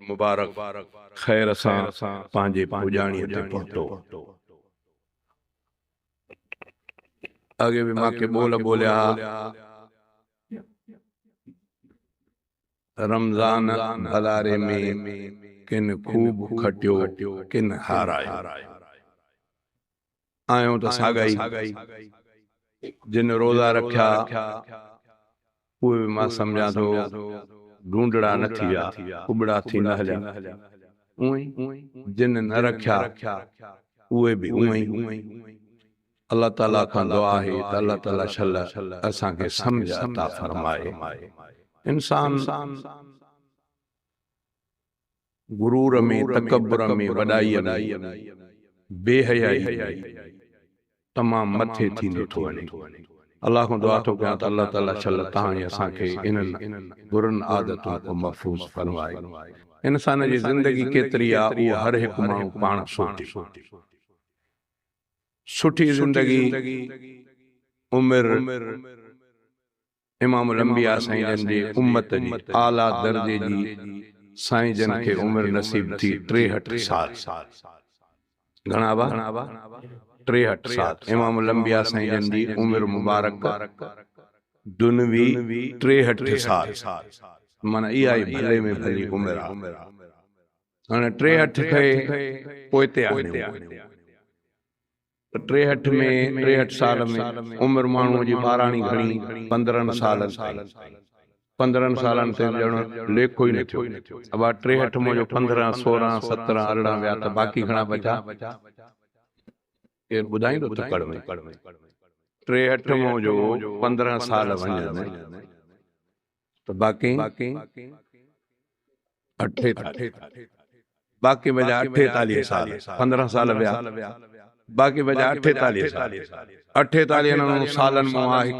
मुबारक खैर सां पंहिंजे पुॼाणीअ ते पहुतो। अॻे बि मूंखे ॿोल ॿोलिया रमज़ान भलारे में किन खूब खटियो किन हारायो। आयो त साॻाई जिन रोज़ा रखिया उहे बि मां सम्झां थो ढूंढड़ा न थी विया, कुबड़ा थी न हलिया। उई जिन न रखिया उहे बि उई। अल्लाह ताला खां दुआ आहे त अल्लाह ताला शल असांखे सम्झ अता फरमाए। इंसान गुरूर में, तकब्बुर में, वॾाईअ में, बेहयाई तमाम मथे थींदो थो वञे। अल्लाह खां दुआ थो कयां त अल्लाह ताला शल तहां असांखे इन्हनि बुरनि आदतुनि खां महफ़ूज़ फरमाए। इंसान जी ज़िंदगी केतिरी आहे उहो हर हिकु माण्हू पाण सोचे। सुठी ज़िंदगी उमिरि इमाम अंबिया साईं जन जी उम्मत जी आला दर्जे जी साईं जन खे उमिरि नसीब थी 63 साल। घणा बा 63 साल इमाम अंबिया साईं जन जी उमिरि मुबारक दुनवी 63 साल। माना इहा ई भले में भली उमिरि आहे। हाणे 63 खे पोइ ते आणियो। 63 में 63 साल में उमिरि माण्हूअ जी ॿाराणी घणी 15 साल 15 सालनि ते ॼण लेखो ई न थियो। अब 63 में जो 15 16 17 18 विया त बाक़ी घणा बचा केरु ॿुधाईंदो तकड़ में। 63 में जो 15 साल वञनि तो बाकी 48 बाकी बजा 48 साल 15 साल विया बाकी बजा 48 साल। 48 सालन में आहे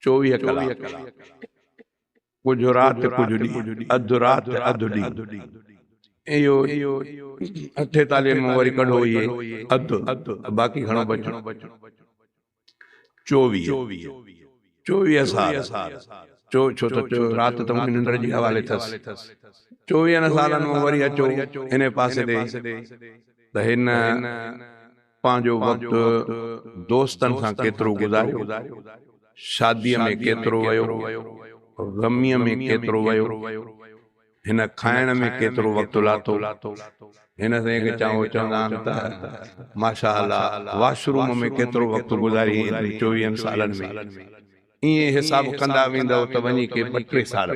24 कलाक कुछ रात कुछ ॾींहुं अधु रात अधु ॾींहुं। इहो 48 में वरी कढो इहे अधु बाकी घणो बचो 24 साल। छो त रात त निंड जी हवाले अथसि। 24 सालनि में वरी अचो इन पासे ॾे त हिन पंहिंजो वक़्तु दोस्तनि सां केतिरो गुज़ारियो, शादीअ में केतिरो वयो, ग़मीअ में केतिरो वयो, हिन खाइण में केतिरो वक़्तु लाथो। हिन से चवंदा आहिनि त माशा अल्लाह वॉशरूम में केतिरो वक़्तु गुज़ारी 24 सालनि में। ईअं हिसाब कंदा वेंदव त वञी के 32 साल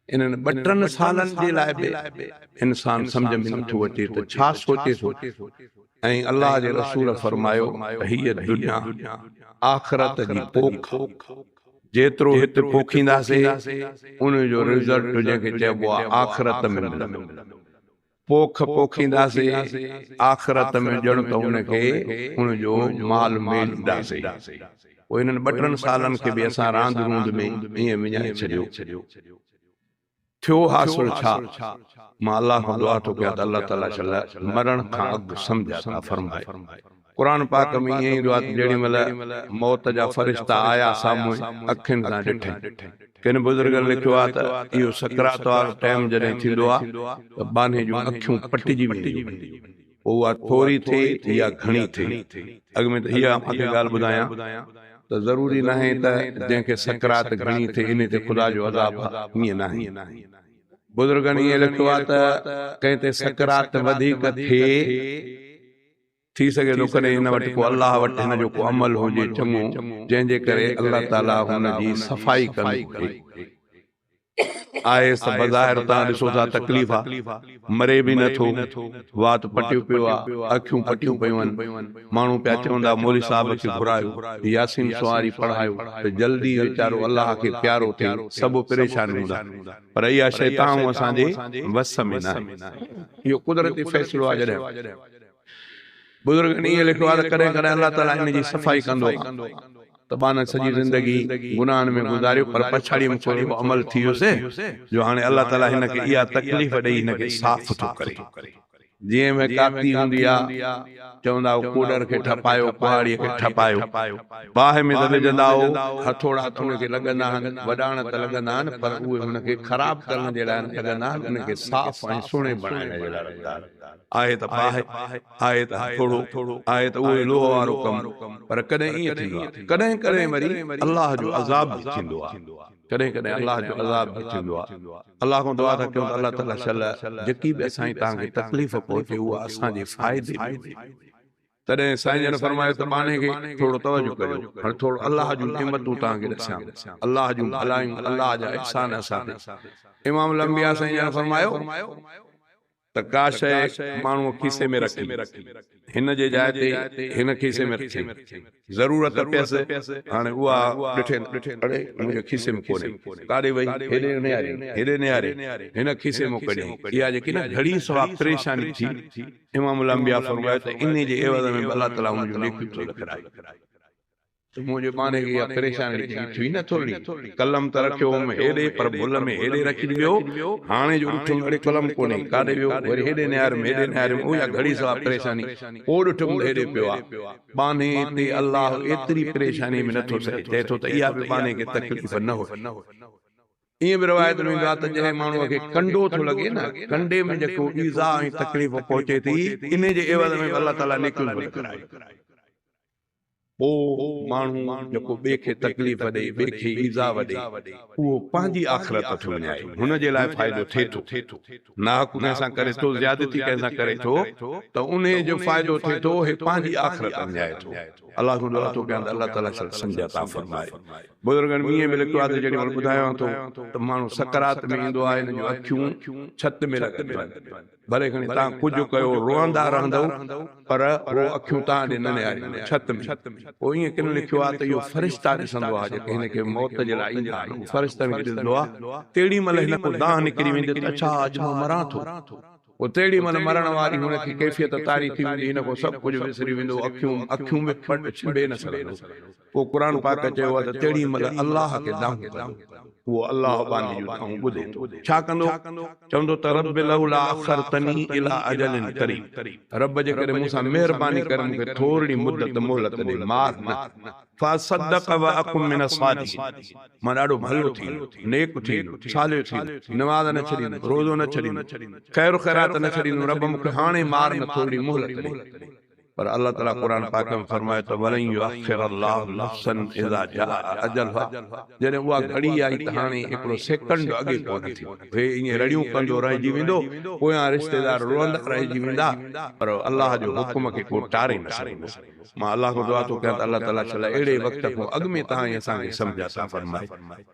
इन्हनि 32 सालनि जे लाइ बि इंसान सम्झ में नथो अचे त छा सोचे थो। ऐं अल्लाह जे रसूल फरमायो हीअ दुनिया आख़िरत जी पोख, जेतिरो हिते पोखींदासीं उन जो रिज़ल्ट जंहिंखे चइबो आहे आख़िरत में मिलंदो। पोख पोखींदासीं आख़िरत में ॼण त उनखे उन जो माल मेल ॾींदासीं। पोइ इन्हनि 32 सालनि खे बि असां रांद रूंद में ईअं विञाए छॾियो। थियो हासिल छा? मां अल्लाह खां दुआ थो कयां त अल्लाह ताला शल मरण खां अॻु सम्झ अता फरमाए। क़ुरान पाक में ईअं ईंदो आहे जेॾी महिल मौत जा फ़रिश्ता आया साम्हूं अखियुनि सां ॾिठई। किन बुज़ुर्गनि लिखियो आहे त इहो सकरात वारो टाइम जॾहिं थींदो आहे त बाने जूं अखियूं पटिजी वेंदियूं। पोइ उहा थोरी थिए या घणी थिए। अॻ में त इहा मूंखे ॻाल्हि ॿुधायां त ज़रूरी नाहे त जंहिंखे सकरात घणी थिए इन ते ख़ुदा जो अज़ाब आहे, ईअं नाहे। बुज़ुर्गनि ईअं लिखियो आहे त कंहिं ते सकरात वधीक थिए थी सघे थो कॾहिं हिन वटि को अल्लाह वटि हिन जो को अमल हुजे चङो जंहिंजे करे अल्लाह ताला हुन जी सफ़ाई कंदो आहे। त बज़ाहिर तव्हां ॾिसो था तकलीफ़ आहे, मरे बि नथो, वात पटियो पियो आहे, अखियूं पटियूं पियूं आहिनि। माण्हू पिया चवंदा मौली साहब खे घुरायो, यासीन सुवारी पढ़ायो त जल्दी वीचारो अल्लाह खे प्यारो थिए। सभु परेशान हूंदा पर इहा शइ तव्हां असांजे वस में न आहे। इहो कुदरती फ़ैसिलो आहे। जॾहिं बुज़ुर्गनि ईअं लिखियो आहे त कॾहिं कॾहिं अल्लाह ताला इन जी सफ़ाई कंदो त बान सॼी ज़िंदगी गुनाहनि में गुज़ारियो पर पछाड़ीअ में को अमल थी वियोसीं जो हाणे अल्लाह ताला हिनखे इहा तकलीफ़ ॾेई हिनखे साफ़ थो करे। जीअं में काती हूंदी आहे चवंदा कूड़र खे ठपायो कुहाड़ीअ खे ठपायो बाहि में त विझंदा हो हथोड़ा हुनखे लॻंदा आहिनि वॾाण त लॻंदा आहिनि पर उहे हुनखे ख़राबु करण जे लाइ लॻंदा आहिनि उनखे साफ़ ऐं सुहिणे बणाइण जे लाइ लॻंदा आहिनि आहे त बाहि आहे त थोड़ो आहे त उहो लोह वारो कमु पर कॾहिं ईअं थींदो आहे कॾहिं कॾहिं वरी अलाह जो अज़ाब बि थींदो आहे कॾहिं कॾहिं अलाह जो अज़ाब बि थींदो आहे अलाह खां दुआ था कयूं त अलाह ताला शल जेकी बि असांजी तव्हांखे तकलीफ़ पहुचे उहा असांजे फ़ाइदे में तॾहिं साईं जन फरमायो त माने खे थोरो तवजो कयो हाणे थोरो अलाह जूं नेमतूं तव्हांखे ॾसां अलाह जूं भलायूं अलाह जा अहसान असां ते इमाम लंबिया साईं जन फरमायो त का शइ माण्हू खीसे में रखी हिन जे जाइ ते हिन खीसे में रखी ज़रूरत पियसि हाणे उहा ॾिठे अड़े मुंहिंजे खीसे में कोन्हे काॾे वई हेॾे निहारे हिन खीसे में कढी इहा जेकी न घड़ी सवा परेशानी थी इमाम लंबिया फरमायो त इन जे एवज़ में अलाह ताला हुनजो नेकियूं थो लिखाए मुंहिंजे माने खे इहा परेशानी थी न थोरी कलम त रखियो हेॾे पर भुल में हेॾे रखी वियो हाणे जो ॾिठुमि अड़े कलम कोन्हे काॾे वियो वरी हेॾे निहारियमि उहा घड़ी सवा परेशानी पोइ ॾिठुमि हेॾे पियो आहे बाने ते अलाह एतिरी परेशानी में नथो सहे चए थो त इहा बि बाने खे तकलीफ़ न हो ईअं बि रिवायत में ईंदो आहे त जंहिं माण्हूअ खे कंडो थो लॻे न कंडे में जेको ईज़ा ऐं तकलीफ़ पहुचे थी इन जे एवज़ में अलाह ताला नेकियूं थो लिखाए पोइ माण्हू जेको ॿिए खे तकलीफ़ ॾे ॿिए खे ईज़ा ॾे उहो पंहिंजी आख़िरत थो विञाए हुन जे लाइ फ़ाइदो थिए थो नाहक कंहिंसां करे थो ज़्यादती कंहिंसां करे थो त उन जो फ़ाइदो थिए थो हे पंहिंजी आख़िरत विञाए थो अलाह खां दुआ थो कयां त अलाह ताला सम्झ अता फरमाए बुज़ुर्गनि मींहं में लिखियो आहे त जेॾी महिल ॿुधायां थो त माण्हू सकरात में ईंदो आहे हिन जूं अखियूं छत में लॻंदियूं आहिनि भले खणी तव्हां कुझु कयो रोअंदा रहंदव पर उहो अखियूं तव्हां ॾे न निहारींदियूं छत में पोइ ईअं किन लिखियो आहे त इहो फ़रिश्ता ॾिसंदो आहे जेके हिनखे मौत जे लाइ ईंदा आहिनि फ़रिश्तनि खे ॾिसंदो आहे तेॾी महिल हिन को दाह निकिरी वेंदी त अच्छा अॼु मां मरां थो पोइ तेॾी महिल मरण वारी हुनखे कैफ़ियत तारी थी वेंदी हिन को सभु कुझु विसरी वेंदो अखियूं में छिंबे न सघंदो पोइ क़ुर पाक चयो आहे त तेॾी महिल अलाह खे दाहूं उहो अलाह बानी जूं दाहूं ॿुधे थो छा कंदो चवंदो त रब लौला अख़रतनी इला अजलिन करीब रब जे करे मूंसां महिरबानी करे मूंखे थोरी मुदत मोहलत ॾे मार न फसदक व अकुम मिन सादिक़ीन मां ॾाढो भलो थी नेक थी सालियो थी नमाज़ न छॾींदुमि रोज़ो न छॾींदुमि ख़ैर ख़ैरात न छॾींदुमि रब मूंखे हाणे मार न थोरी मोहलत ॾे पर अल्लाह ताला क़ुर पाक में फरमाए त वलन युअखिर अल्लाहु नफ्सन इज़ा जाअ अजलहा जॾहिं उहा घड़ी आई त हाणे हिकिड़ो सेकंड अॻे कोन थी हे ईअं रड़ियूं कंदो रहिजी वेंदो पोयां रिश्तेदार रोअंदा रहिजी वेंदा पर अल्लाह जो हुकुम खे को टारे न सघंदो मां अल्लाह खां दुआ थो कयां त अल्लाह ताला छल अहिड़े वक़्त खां अॻु में तव्हां असांखे सम्झ अता फरमाए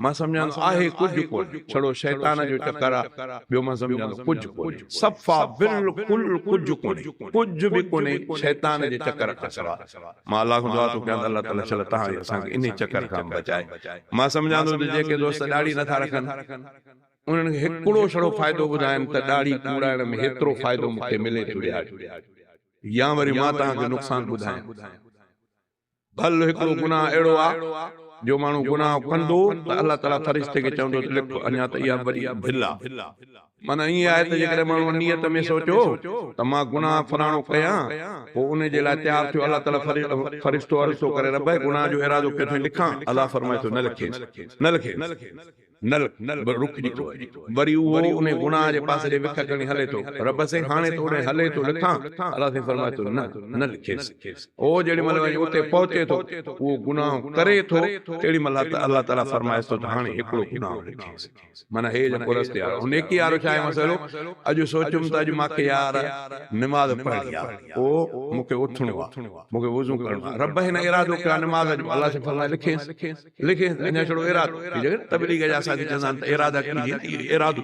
मां सम्झां आहे कुझु कोन्हे छड़ो शैतान जो चक्कर आहे ॿियो मां सम्झां कुझु कोन्हे सफ़ा बिल्कुल कुझु कोन्हे कुझु बि कोन्हे शैतान जे चक्कर खां सवाइ मां अल्लाह खां दुआ थो कयां त अल्लाह ताला छल तव्हां असांखे इन चक्कर खां बचाए मां सम्झां थो त जेके दोस्त ॾाढ़ी नथा रखनि उन्हनि खे हिकिड़ो छड़ो फ़ाइदो ॿुधाइनि त ॾाढ़ी कूड़ाइण में हेतिरो फ़ाइदो मूंखे मिले थो या वरी मां तव्हांखे नुक़सान ॿुधायां भल हिकिड़ो गुनाह अहिड़ो आहे जो माण्हू गुनाह कंदो त अल्लाह ताला फ़रिश्ते खे चवंदो त लिख अञा त इहा वरी भिल आहे माना ईअं आहे त जेकॾहिं माण्हू नियत में सोचियो त मां गुनाह फलाणो कयां पोइ उन जे लाइ तयारु थियो अल्लाह ताला फ़रिश्तो अर्ज़ थो करे रब गुनाह जो इरादो किथे लिखां अल्लाह फरमाए थो न लिखे रुकजी थो वरी उहो उन गुनाह जे पासे ॾे विख खणी हले थो रब से हाणे तो उन हले थो लिखां अल्लाह से फरमाए थो न लिखेसि ओ जेॾी महिल वञी उते पहुचे थो उहो गुनाह करे थो तेॾी महिल अल्लाह ताला फरमाए थो त हाणे हिकिड़ो गुनाह लिखेसि माना हे जेको रस्ते वारो नेकी वारो छा आहे मसइलो अॼु सोचुमि त अॼु मूंखे यार निमाज़ पढ़णी आहे पोइ मूंखे उथणो आहे मूंखे वुज़ू करणो आहे रब हिन इरादो कयो आहे निमाज़ जो अल्लाह से फरमाए लिखेसि अञा छड़ो इरादो तबलीग जा साथी चवंदा आहिनि त इरादा कीजिए इरादो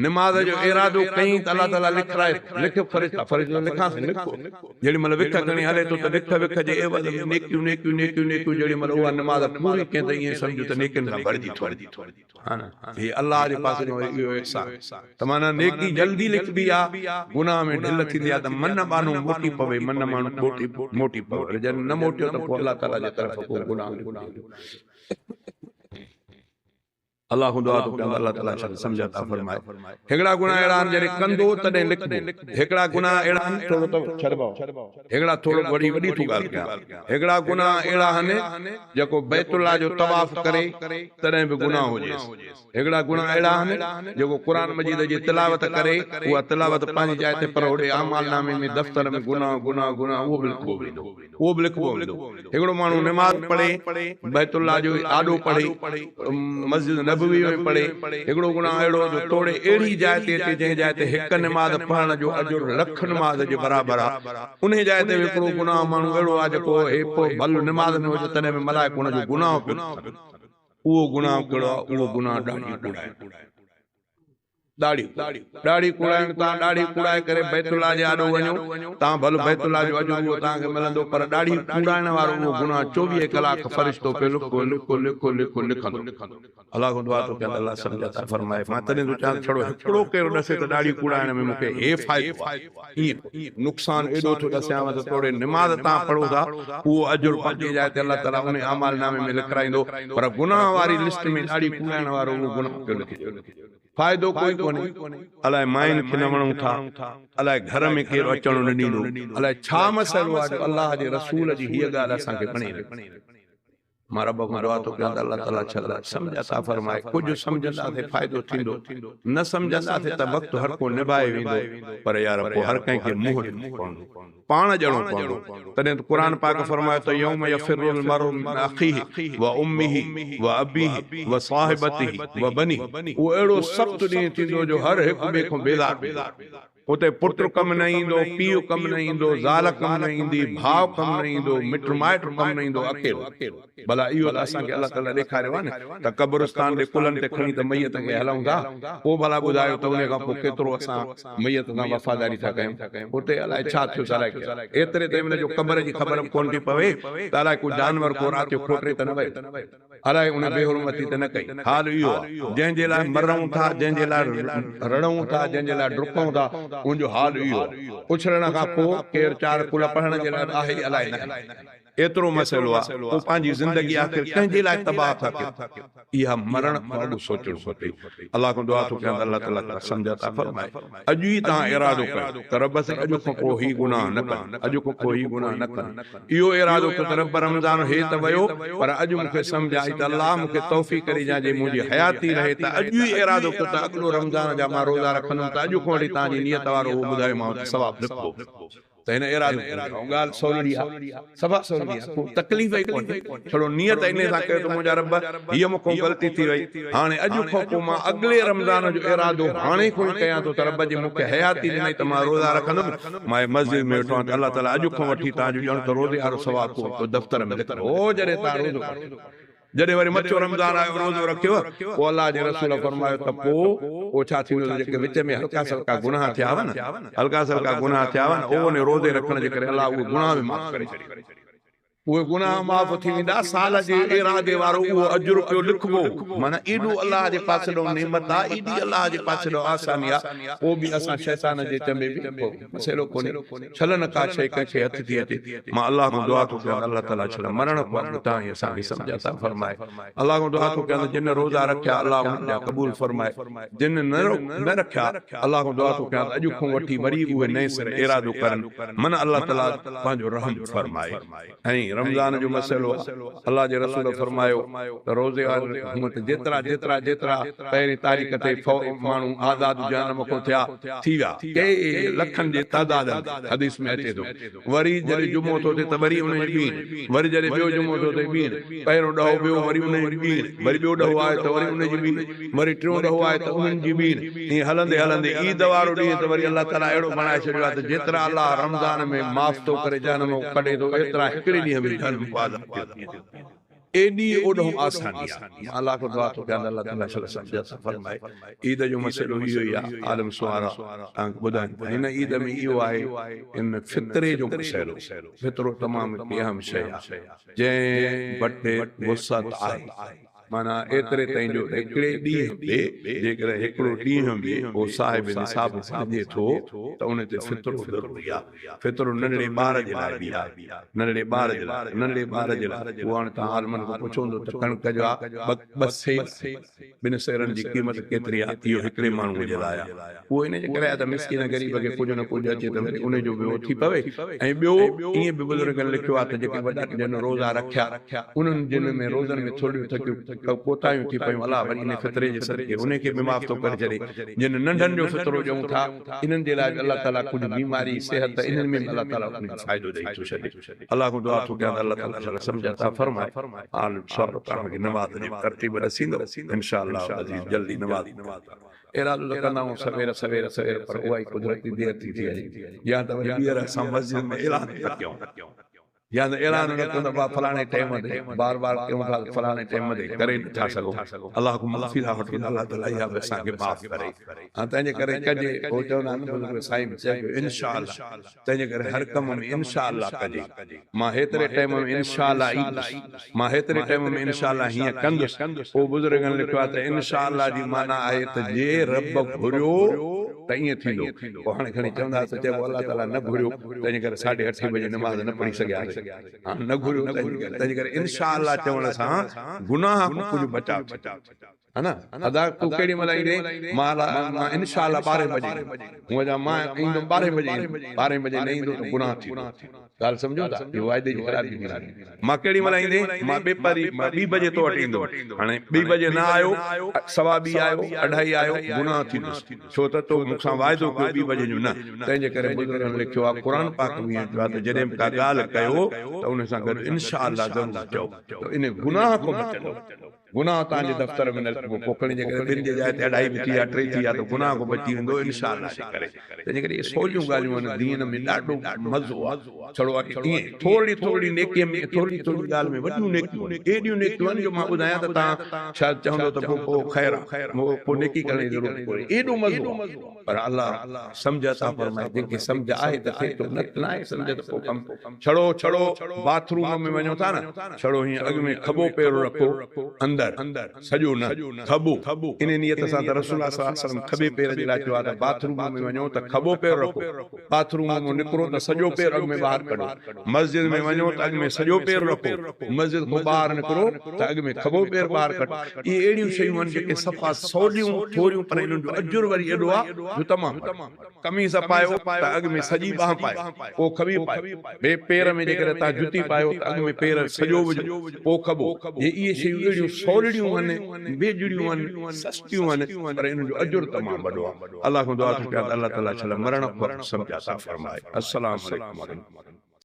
निमाज़ जो इरादो कई त अल्लाह ताला लिखाए लिख फ़रिश्तो लिखांसि लिखो जेॾी महिल विख खणी हले थो त विख जे एवज़ में नेकियूं नेकियूं नेकियूं नेकियूं जेॾी महिल उहा निमाज़ पूरी कई त ईअं सम्झो त नेकियुनि सां भरिजी थो हा न हे अल्लाह जे पासे इहो अहसान त माना नेकी जल्दी लिखबी आहे गुनाह में ढिल थींदी आहे त मन माण्हू मोटी पवे मन माण्हू मोटी पवे जॾहिं न मोटियो त पोइ अल्लाह ताला जे तरफ़ को गुनाह अल्लाह को दुआ तो कयो अल्लाह ताला समझ अता फरमाए हेगड़ा गुनाह एड़ा जरे कंदो तने लिखबो हेगड़ा गुनाह एड़ा थोड़ो तो छड़बो हेगड़ा थोड़ो वडी वडी थू गाल कया हेगड़ा गुनाह एड़ा हने जको बैतुल्लाह जो तवाफ करे तने भी गुनाह हो जेस हेगड़ा गुनाह एड़ा हने जको कुरान मजीद जी तिलावत करे वो तिलावत पानी जाए ते पर ओडे अमाल नामे में दफ्तर में गुनाह गुनाह गुनाह वो भी लिखबो हेगड़ो मानू नमाज पढ़े बैतुल्लाह जो आडो पढ़े मस्जिद नबवी में पढ़े हिकिड़ो गुनाह अहिड़ो जो तोड़े अहिड़ी जाइ ते अचे जंहिं जाइ ते हिकु नमाज़ पढ़ण जो अजुर लख नमाज़ जे बराबरि आहे उन जाइ ते हिकिड़ो गुनाह माण्हू अहिड़ो आहे जेको भलो नमाज़ में हुजे तॾहिं बि मलाइक हुन जो गुनाह पियो उहो गुनाह कहिड़ो आहे उहो गुनाह ॾाढ़ी ॾाढ़ी कुड़ाइण तव्हां ॾाढ़ी कुड़ाए करे बैतुल्लाह जे आॾो वञो तव्हां भलो बैतुल्लाह जो अॼु उहो तव्हांखे मिलंदो पर ॾाढ़ी कुड़ाइण वारो उहो गुनाह 24 कलाक फ़रिश्तो पियो लिखो लिखो लिखो लिखो लिखंदो अल्लाह को दुआ तो कयो अल्लाह सम्झ अता फरमाए मां तॾहिं तो चवां छड़ो हिकिड़ो कहिड़ो ॾसे त ॾाढ़ी कुड़ाइण में मूंखे हे फ़ाइदो नुक़सान एॾो थो ॾसियांव त थोरे निमाज़ तव्हां पढ़ो था उहो अजुर पंहिंजी जाइ ते अल्लाह ताला उन अमाल नामे में लिखाईंदो पर गुनाह वारी लिस्ट में ॾाढ़ी कुड़ाइण वारो उहो गुनाह पियो लिखिजो फायदो कोई कोन्हे अलाए माइन खे न वणूं था अलाए घर में केरु अचणु न ॾींदो अलाए छा मसइलो आहे अल्लाह जे रसूल जी हीअ ॻाल्हि असांखे खणी मां रब खां दुआ थो कयां अल्लाह ताला छा सम्झ अता फरमाए कुझु सम्झंदासीं फ़ाइदो थींदो न सम्झंदासीं त वक़्तु हर को निभाए वेंदो पर यार पोइ हर कंहिंखे मुंहुं ॾियणो पवंदो पाण ॼणो पवंदो तॾहिं त क़ुर पाक फरमाए त यौम यफ़िरुल मरउ मिन अख़ीहि व उम्मिहि व अबीहि व साहिबतिहि व बनीहि उहो अहिड़ो सख़्तु ॾींहुं थींदो जो हर हिकु ॿिए खां बेज़ार उते पुत्र कम न ईंदो पीउ कम न ईंदो ज़ाल कम न ईंदी भाउ कम न ईंदो मिट माइट कम न ईंदो अकेलो भला इहो त असांखे अल्लाह ताला ॾेखारियो आहे न त क़ब्रिस्तान जे कुलनि ते खणी त मैयत खे हलूं था पोइ भला ॿुधायो त उन खां पोइ केतिरो असां मैयत सां वफ़ादारी था कयूं उते अलाए छा थियो अलाए एतिरे ते हुन जो क़ब्र जी ख़बर कोन थी पवे त अलाए को जानवर को राति जो खोटे त न वए अलाए उन बेहुरमती त न कई हाल इहो आहे जंहिंजे लाइ मरूं था जंहिंजे लाइ रड़ूं था जंहिंजे लाइ डुकूं था उनजो हाल इहो उछलण खां पोइ केरु चार कुल पढ़ण जे लाइ आहे अलाए न एतिरो मसइलो आहे पोइ पंहिंजी ज़िंदगी आख़िर कंहिंजे लाइ तबाह था कयो इहा मरण ॾाढो सोचणु खपे अल्लाह खां दुआ थो कयां अल्लाह ताला सम्झ अता फरमाए अॼु ई तव्हां इरादो कयो त रब सां अॼु खां पोइ ही गुनाह न कनि अॼु खां पोइ ही गुनाह न कनि इहो इरादो कयो त रब रमज़ान हे त वियो पर अॼु मूंखे सम्झ आई त अल्लाह मूंखे तौफ़ीक़ करे ॾियां जे मुंहिंजी हयाती रहे त अॼु ई इरादो कयो त अॻिलो रमज़ान जा मां रोज़ा रखंदुमि त अॼु खां वठी तव्हांजी नियत वारो उहो ॿुधायोमांव त सवाबु लिखो त हिन इरादो ॻाल्हि सवली आहे सभा सवली आहे कोई तकलीफ़ ई कोन्हे छड़ो नियत इन सां कयो त मुंहिंजा रब हीअ मूंखां ग़लती थी वई हाणे अॼु खां पोइ मां अॻिले रमज़ान जो इरादो हाणे खां ई कयां थो त रब जी मूंखे हयाती ॾिनई त मां रोज़ा रखंदुमि मां मस्जिद में वेठो आहियां त अल्लाह ताला अॼु खां वठी तव्हांजो ॼण त रोज़े वारो सवाबु को दफ़्तर में लिखो हो जॾहिं तव्हां रोज़ो जॾहिं वरी मचो रमज़ान आयो रोज़ो रखियो पोइ अल्लाह जे रसूल फरमायो त पोइ छा थींदो जेके विच में हल्का सल्का गुनाह थिया हुआ न हल्का सल्का गुनाह थिया हुआ न उहो रोज़े रखण जे करे अल्लाह उहो गुनाह बि माफ़ करे छॾे उहे गुनाह माफ़ थी वेंदा साल जे इरादे वारो उहो अजुर पियो लिखबो माना एॾो अल्लाह जे पासे ॾों नेमत आहे एॾी अल्लाह जे पासे ॾों आसानी आहे पोइ बि असां शैतान जे चंबे बि मसइलो कोन्हे छलन का शइ कंहिंखे हथ थी अचे मां अल्लाह खां दुआ थो कयां अल्लाह ताला छल मरण खां अॻु तव्हां असांखे सम्झ अता फरमाए अल्लाह खां दुआ थो कयां जिन रोज़ा रखिया अल्लाह उनजा क़बूल फरमाए जिन न रखिया अल्लाह खां दुआ थो कयां अॼु खां वठी वरी उहे नए सिरे इरादो करनि मन अल्लाह ताला पंहिंजो रहम फरमाए ऐं रमज़ान जो मसइलो अल्लाह जे रसूल फरमायो त रोज़े वारे जेतिरा जेतिरा जेतिरा पहिरीं तारीख़ ते माण्हू आज़ाद जानम खां थिया थी विया के लखनि जे तादाद हदीस में अचे थो वरी जॾहिं जुमो थो थिए त वरी उन जी ॿीण वरी जॾहिं ॿियो जुमो थो थिए ॿीण पहिरियों ॾहो ॿियो वरी उन जी ॿीण वरी ॿियो ॾहो आहे त वरी उन जी ॿीण वरी टियों ॾहो आहे त उन्हनि जी ॿीण ईअं हलंदे हलंदे ईद वारो ॾींहुं त वरी अल्लाह ताला अहिड़ो बणाए छॾियो आहे त जेतिरा अल्लाह रमज़ान में माफ़ थो करे जानम कढे थो एतिरा हिकिड़े ॾींहं में एॾी ओॾो आसानी आहे अल्लाह को दुआ थो कयां अल्लाह ताला सम्झ अता फरमाए ईद जो मसइलो इहो ई आहे आलम सुवारा तव्हांखे ॿुधाइनि हिन ईद में इहो आहे इन फितरे जो मसइलो फितरो तमामु अहम शइ आहे जंहिं वटि वुसअत आहे माना एतिरे ताईं जो हिकिड़े ॾींहं ते जेकर हिकिड़ो ॾींहं बि पोइ साहिब निसाब समुझे थो त उन ते फितरो ज़रूरी आहे फितरो नंढड़े ॿार जे लाइ बि आहे नंढड़े ॿार जे लाइ नंढड़े ॿार जे लाइ उहो हाणे तव्हां आलमन खां पुछंदो त कणिक जो आहे ॿ सेर 2 सेरनि जी क़ीमत केतिरी आहे इहो हिकिड़े माण्हू जे लाइ आहे उहो इन जे करे आहे त मिसकिन ग़रीब खे कुझु न कुझु अचे त वरी उन जो ॿियो थी पवे ऐं ॿियो ईअं बि बुज़ुर्गनि लिखियो आहे त जेके वॾा जिन रोज़ा रखिया उन्हनि जिन में रोज़नि में थोरियूं थकियूं कोताहियूं थी पयूं अलाह वरी इन फितरे जे सदके उनखे बि माफ़ थो करे छॾे जिन नंढनि जो फितरो ॾियूं था इन्हनि जे लाइ अलाह ताला कुझु बीमारी सिहत इन्हनि में अलाह ताला उनखे फ़ाइदो ॾेई थो छॾे अलाह खां दुआ थो कयां त अलाह ताला सम्झ अता फरमाए हाल सर तव्हांखे नमाज़ जी तरतीब रसींदो इंशाअल्लाह अज़ीज़ जल्दी नमाज़ इरादो त कंदा आहियूं सवेर पर उहा ई कुदरती देर थी थिए या त वरी ॿीहर असां मस्जिद में ऐलान था कयूं या त ऐलान न कंदा बा फलाणे टाइम ते बार कयूं था फलाणे टाइम ते करे नथा सघूं अलाह को मग़फ़िरत वठो अलाह ताला इहा बि असांखे माफ़ करे तंहिंजे करे कजे पोइ चवंदा आहिनि बुज़ुर्ग साईं इंशाअल्लाह तंहिंजे करे हर कम में इंशाअल्लाह कजे मां हेतिरे टाइम में इंशाअल्लाह ईंदुसि मां हेतिरे टाइम में इंशाअल्लाह हीअं कंदुसि पोइ बुज़ुर्गनि लिखियो आहे त इंशाअल्लाह जी माना आहे त जे रब घुरियो त ईअं थींदो पोइ हाणे खणी चवंदासीं चइबो अलाह ताला न घुरियो तंहिंजे करे 8:30 बजे नमाज़ न पढ़ी सघियासीं न घुरियो तंहिंजे करे इंशाअल्लाह चवण सां गुनाह खां कुझु बचाव है ना अदा तू केड़ी मलाई रे माला इंशाअल्लाह 12 बजे मुजा मां इंदो 12 बजे नहीं दो तो गुनाह थी गाल समझो ता ये वायदे जी खराबी नहीं मां केड़ी मलाई रे मां बेपारी 2 बजे तो अटिंदो हाने 2 बजे ना आयो सवा बी आयो 2:30 आयो गुनाह थी छो त तो मुखसा वायदो को 2 बजे जो न तंजे करे बुजुर्गन लिखियो आ कुरान पाक में जो त जदे का गाल कयो तो उन सा गड इंशाअल्लाह जरूर चओ तो इन गुनाह को बचो गुनाह तांजे दफ्तर में पोखणी जे करे 2 जे जाए 2:30 भी थी 3 थी तो गुनाह को बची वेंदो इंशाअल्लाह से करे तंजे करे सोलियूं गालियूं न दीन में ॾाढो मज़ो आ छड़ो आहे थोड़ी नेकी में थोड़ी गाल में वॾियूं नेकियूं एॾियूं नेकियूं जो मां ॿुधायां त तां छा चवंदो त पोइ ख़ैर पोइ नेकी करण जी ज़रूरत कोन्हे एॾो मज़ो पर अल्लाह सम्झ अता फरमाए जेके सम्झ आहे त थे तो न आहे सम्झ त पोइ कम छड़ो बाथरूम में वञो था न छड़ो हीअं अॻ में खबो पेरो रखो अंदर सॼो न खबो इन नियत सां त रसूलुल्लाह सल्लल्लाहु अलैहि वसल्लम खबे पेर जे लाइ चयो आहे त बाथरूम में वञो त खबो पेर रखो बाथरूम मां निकिरो त सॼो पेर अॻ में ॿाहिरि कढो मस्जिद में वञो त अॻ में सॼो पेर रखो मस्जिद खां ॿाहिरि निकिरो त अॻ में खबो पेर ॿाहिरि कढो इहे अहिड़ियूं शयूं आहिनि जेके सफ़ा सवलियूं थोरियूं पर इन्हनि जो अजुर वरी एॾो आहे जो तमामु कमीज़ पायो त अॻ में सॼी बाह पायो पोइ खबी पायो ॿिए पेर में जेकर तव्हां जुती पायो त अॻ में पेर सॼो विझो पोइ खबो इहे शयूं अहिड़ियूं सवलियूं आहिनि बेजड़ियूं आहिनि सस्तियूं आहिनि पर इन्हनि जो अजुर तमामु वॾो आहे अलाह खां दुआ थो कयां त अलाह ताला छल मरण पर सम्झा ता फरमाए अस्सलाम वालेकुम।